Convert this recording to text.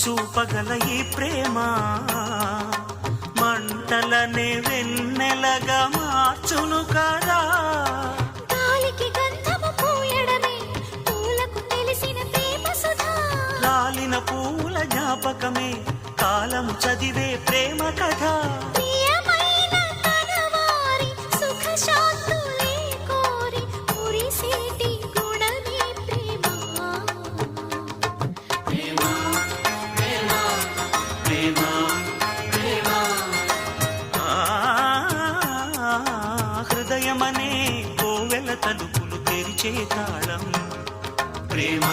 చూపగల ఈ ప్రేమ మంటలనే వెన్నెలగా మార్చును కదా. గాలికి గంధము పూయడమే పూలకు తెలిసిన ప్రేమ సుధా. రాలిన పూల జ్ఞాపకమే కాలము చదివే ప్రేమ కథ. ప్రియమైన కనవారి సుఖ శాంతులే కోరి మురిసేటి గుణమే ప్రేమ. ప్రేమ ప్రేమ ప్రేమ ప్రేమ హృదయమనే కోవెల తలుపులు తెరిచే తాళం ప్రేమ.